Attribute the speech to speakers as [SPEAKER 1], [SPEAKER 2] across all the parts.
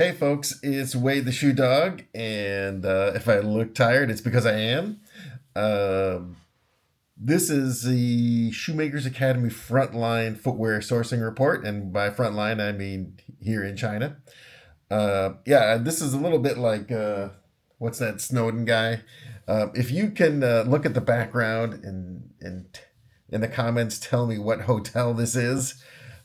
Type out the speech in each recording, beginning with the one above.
[SPEAKER 1] Hey folks, it's Wade the Shoe Dog, and if I look tired, it's because I am. Um, this is the Shoemakers Academy Frontline Footwear Sourcing Report, and by frontline I mean here in China. Yeah, this is a little bit like what's that Snowden guy? If you can look at the background and in the comments tell me what hotel this is,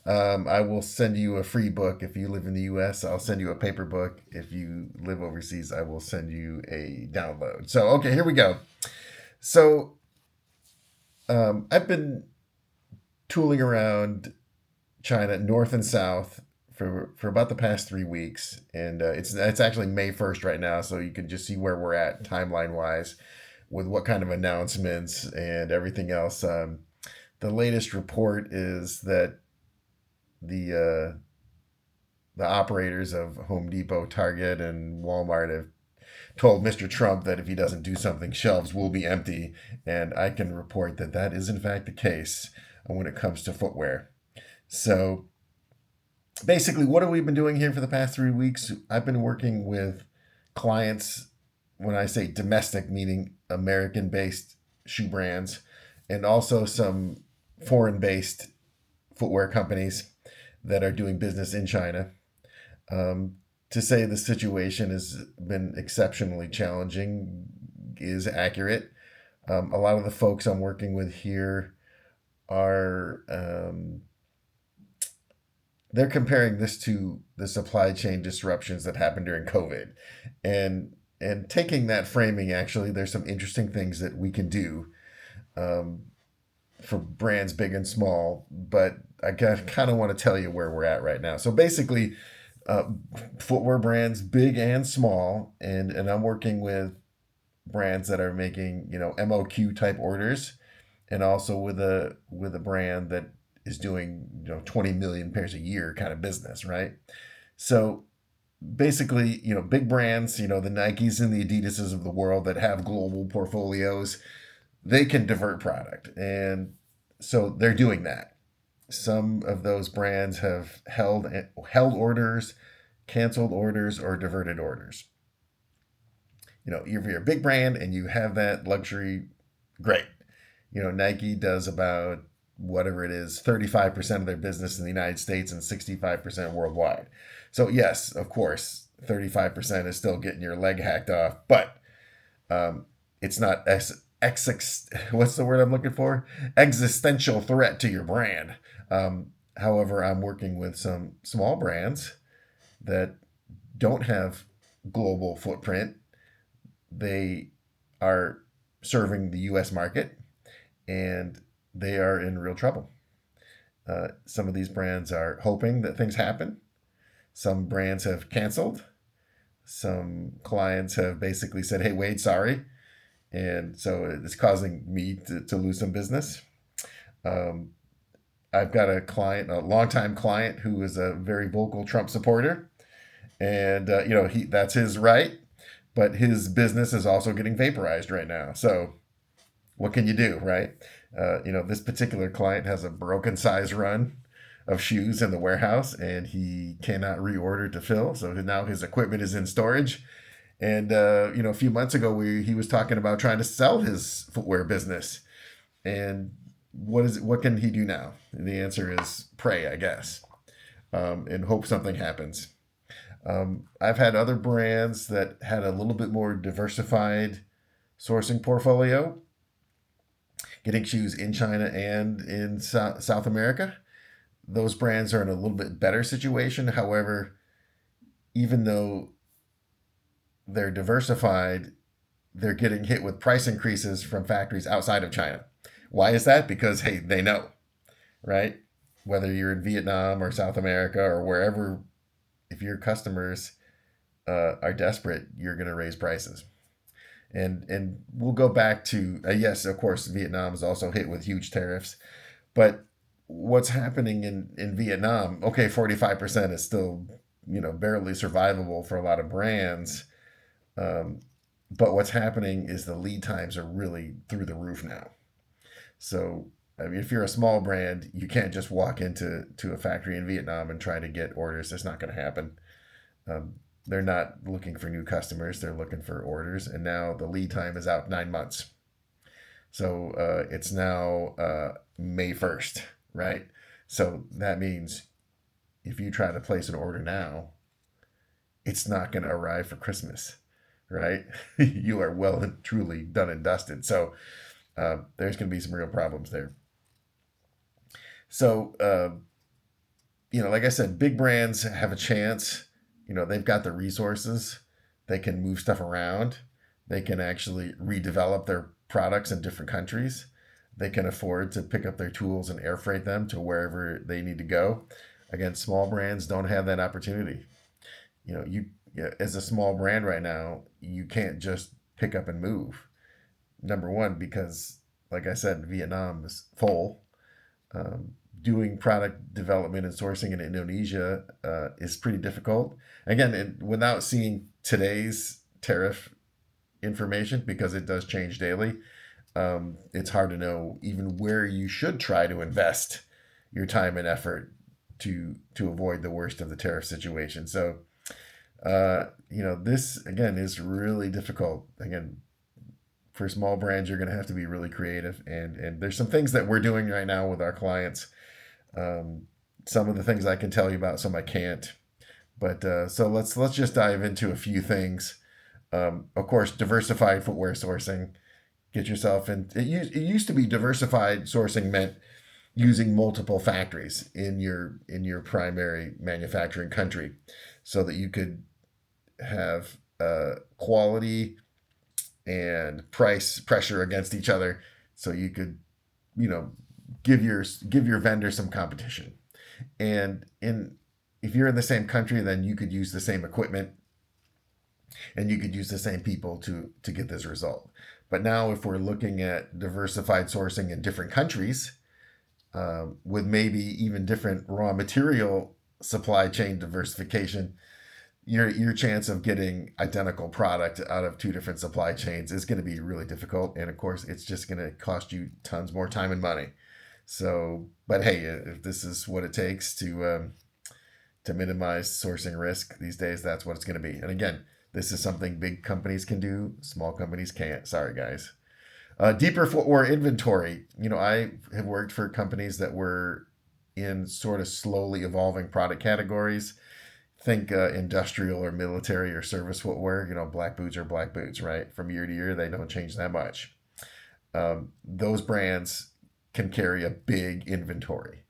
[SPEAKER 1] I will send you a free book. If you live in the US, I'll send you a paper book. If you live overseas, I will send you a download. So, okay, here we go. So, I've been tooling around China, north and south, for about the past 3 weeks, and it's actually May 1st right now, so you can just see where we're at timeline wise, with what kind of announcements and everything else. The latest report is that the the operators of Home Depot, Target, and Walmart have told Mr. Trump that if he doesn't do something, shelves will be empty, and I can report that that is in fact the case when it comes to footwear. So basically, what have we been doing here for the past 3 weeks? I've been working with clients. When I say domestic, meaning American based shoe brands, and also some foreign based footwear companies that are doing business in China. To say the situation has been exceptionally challenging is accurate. A lot of the folks I'm working with here are they're comparing this to the supply chain disruptions that happened during COVID, and taking that framing. Actually, there's some interesting things that we can do um, for brands big and small, but I kind of want to tell you where we're at right now. So basically, uh, footwear brands big and small, and I'm working with brands that are making MOQ type orders, and also with a brand that is doing 20 million pairs a year kind of business, right? So basically, big brands, the Nikes and the Adidases of the world that have global portfolios, they can divert product, and so they're doing that. Some of those brands have held orders, canceled orders, or diverted orders. If you're a big brand and you have that luxury, great. Nike does about whatever it is, 35% of their business in the United States and 65% worldwide. So yes, of course, 35% is still getting your leg hacked off, but it's not what's the word I'm looking for? Existential threat to your brand. However, I'm working with some small brands that don't have global footprint. They are serving the US market, and they are in real trouble. Some of these brands are hoping that things happen. Some brands have canceled. Some clients have basically said, hey, Wade, sorry. And so it's causing me to lose some business. Um, I've got a longtime client who is a very vocal Trump supporter, and that's his right, but his business is also getting vaporized right now. So what can you do, right? This particular client has a broken size run of shoes in the warehouse, and he cannot reorder to fill. So now his equipment is in storage. And a few months ago, he was talking about trying to sell his footwear business. And what can he do now? And the answer is pray, I guess, and hope something happens. I've had other brands that had a little bit more diversified sourcing portfolio, getting shoes in China and in South America. Those brands are in a little bit better situation. However, even though they're diversified, they're getting hit with price increases from factories outside of China. Why is that? Because, hey, they know, right? Whether you're in Vietnam or South America or wherever, if your customers are desperate, you're going to raise prices. And we'll go back to, yes, of course, Vietnam is also hit with huge tariffs. But what's happening in Vietnam, okay, 45% is still, barely survivable for a lot of brands. But what's happening is the lead times are really through the roof now. So, I mean, if you're a small brand, you can't just walk into a factory in Vietnam and try to get orders. That's not going to happen. they're not looking for new customers, they're looking for orders. And now the lead time is out 9 months. So it's now May 1st, right? So that means if you try to place an order now, it's not going to arrive for Christmas, right? You are well and truly done and dusted. So there's going to be some real problems there. So, like I said, big brands have a chance. They've got the resources. They can move stuff around. They can actually redevelop their products in different countries. They can afford to pick up their tools and air freight them to wherever they need to go. Again, small brands don't have that opportunity. You as a small brand right now, you can't just pick up and move. Number one, because like I said, Vietnam is full. Doing product development and sourcing in Indonesia is pretty difficult. Again, without seeing today's tariff information, because it does change daily, it's hard to know even where you should try to invest your time and effort to avoid the worst of the tariff situation. So, this again is really difficult. Again, for small brands, you're going to have to be really creative, and there's some things that we're doing right now with our clients. Some of the things I can tell you about, some I can't. But so let's just dive into a few things. Of course, diversified footwear sourcing. Get yourself in. It used to be diversified sourcing meant using multiple factories in your primary manufacturing country, so that you could have quality and price pressure against each other, so you could give your vendor some competition. And if you're in the same country, then you could use the same equipment and you could use the same people to get this result. But now if we're looking at diversified sourcing in different countries, with maybe even different raw material supply chain diversification, your chance of getting identical product out of two different supply chains is going to be really difficult. And of course, it's just going to cost you tons more time and money. So, but hey, if this is what it takes to minimize sourcing risk these days, that's what it's going to be. And again, this is something big companies can do, small companies can't. Sorry, guys. Deeper footwear inventory. I have worked for companies that were in sort of slowly evolving product categories. Think industrial or military or service footwear. Black boots are black boots, right? From year to year, they don't change that much. Those brands can carry a big inventory.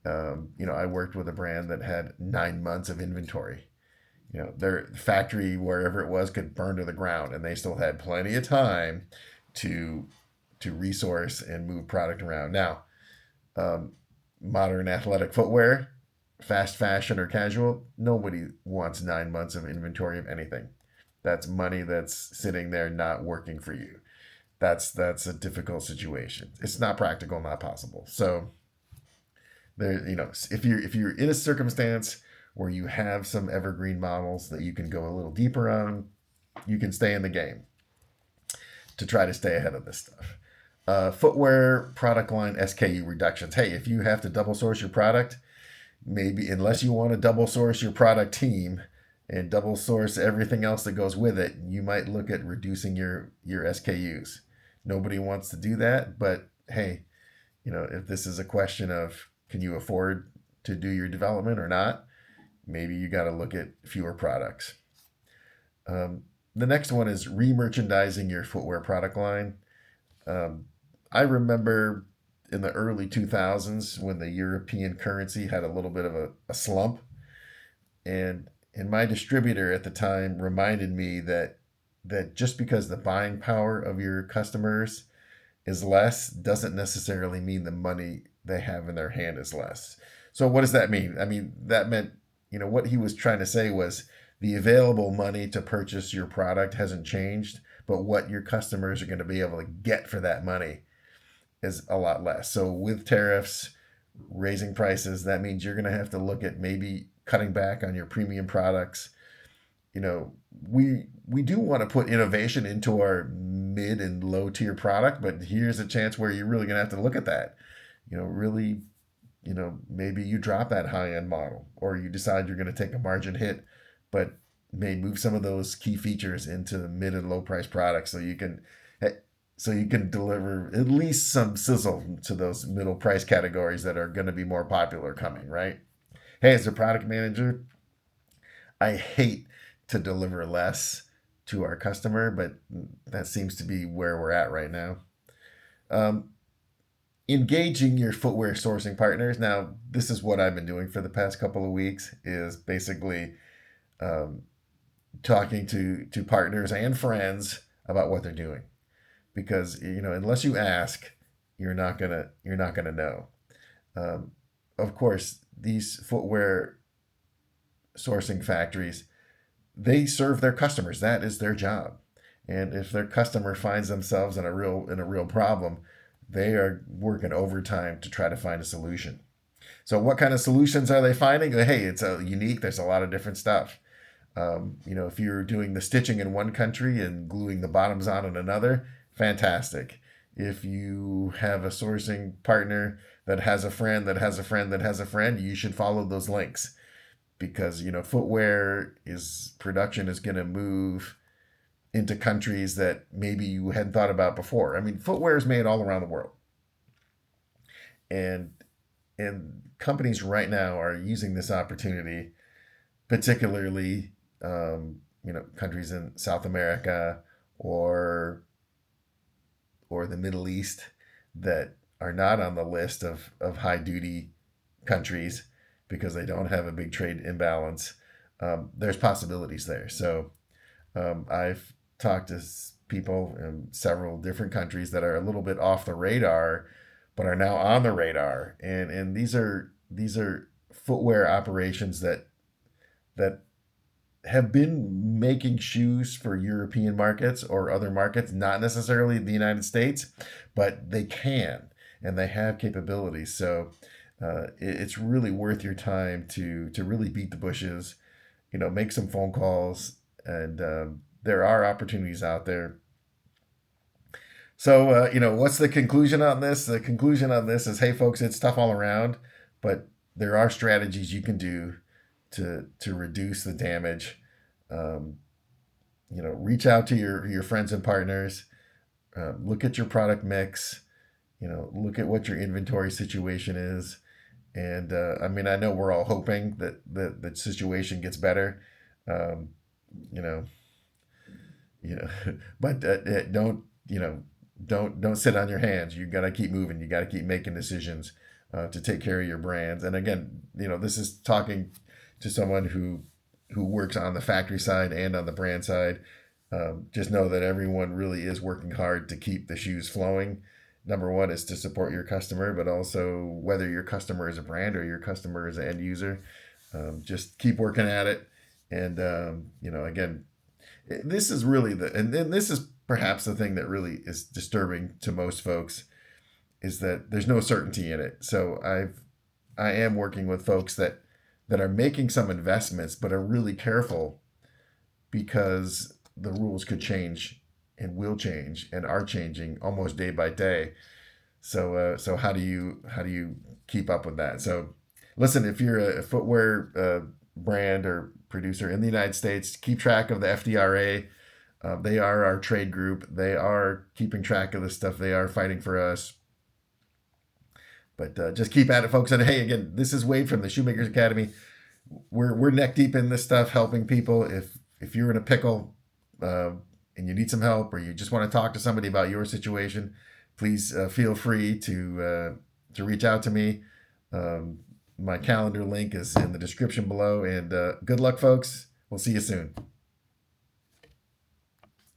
[SPEAKER 1] I worked with a brand that had 9 months of inventory. Their factory, wherever it was, could burn to the ground, and they still had plenty of time to resource and move product around. Now, modern athletic footwear, fast fashion or casual, nobody wants 9 months of inventory of anything. That's money that's sitting there not working for you. That's a difficult situation. It's not practical, not possible. So there, if you're in a circumstance where you have some evergreen models that you can go a little deeper on, you can stay in the game to try to stay ahead of this stuff. Footwear product line SKU reductions. Hey, if you have to double source your product, maybe unless you want to double source your product team and double source everything else that goes with it, you might look at reducing your SKUs. Nobody wants to do that, but hey, if this is a question of can you afford to do your development or not, maybe you got to look at fewer products. The next one is re-merchandising your footwear product line. I remember in the early 2000s when the European currency had a little bit of a slump, and my distributor at the time reminded me that just because the buying power of your customers is less doesn't necessarily mean the money they have in their hand is less. So what does that mean? I mean, that meant, what he was trying to say was the available money to purchase your product hasn't changed, but what your customers are going to be able to get for that money is a lot less. So with tariffs, raising prices, that means you're going to have to look at maybe cutting back on your premium products. We do want to put innovation into our mid and low tier product, but here's a chance where you're really going to have to look at that. Really, maybe you drop that high end model, or you decide you're going to take a margin hit, but may move some of those key features into mid and low price products so you can deliver at least some sizzle to those middle price categories that are going to be more popular coming, right? Hey, as a product manager, I hate to deliver less to our customer, but that seems to be where we're at right now. Um, Engaging your footwear sourcing partners. Now, this is what I've been doing for the past couple of weeks is basically um, talking to partners and friends about what they're doing because unless you ask, you're not gonna know. Um, of course, these footwear sourcing factories, they serve their customers. That is their job. And if their customer finds themselves in a real problem, they are working overtime to try to find a solution. So what kind of solutions are they finding? Hey, it's unique. There's a lot of different stuff. If you're doing the stitching in one country and gluing the bottoms on in another, fantastic. If you have a sourcing partner that has a friend that has a friend that has a friend, you should follow those links because footwear is production is going to move into countries that maybe you hadn't thought about before. I mean, footwear is made all around the world, and companies right now are using this opportunity, particularly countries in South America or the Middle East that are not on the list of high duty countries because they don't have a big trade imbalance. There's possibilities there. So I've talked to people in several different countries that are a little bit off the radar, but are now on the radar. And these are footwear operations that have been making shoes for European markets or other markets, not necessarily the United States, but they can and they have capabilities. So it's really worth your time to really beat the bushes, make some phone calls, and there are opportunities out there. So what's the conclusion on this? The conclusion on this is, hey, folks, it's tough all around, but there are strategies you can do to reduce the damage. Um, Reach out to your friends and partners. Look at your product mix. Look at what your inventory situation is. And I mean, I know we're all hoping that the situation gets better. Um, you know, but don't don't sit on your hands. You got to keep moving. You got to keep making decisions to take care of your brands. And again, this is talking to someone who works on the factory side and on the brand side. Just know that everyone really is working hard to keep the shoes flowing. Number one is to support your customer, but also whether your customer is a brand or your customer is an end user, just keep working at it. And again, this is really and this is perhaps the thing that really is disturbing to most folks is that there's no certainty in it. So I am working with folks that are making some investments, but are really careful because the rules could change and will change and are changing almost day by day. So how do you keep up with that? So listen, if you're a footwear brand or producer in the United States, keep track of the FDRA. They are our trade group. They are keeping track of the stuff. They are fighting for us. But just keep at it, folks. And hey, again, this is Wade from the Shoemakers Academy. We're neck deep in this stuff, helping people. If you're in a pickle and you need some help, or you just want to talk to somebody about your situation, please feel free to reach out to me. My calendar link is in the description below. And good luck, folks. We'll see you soon.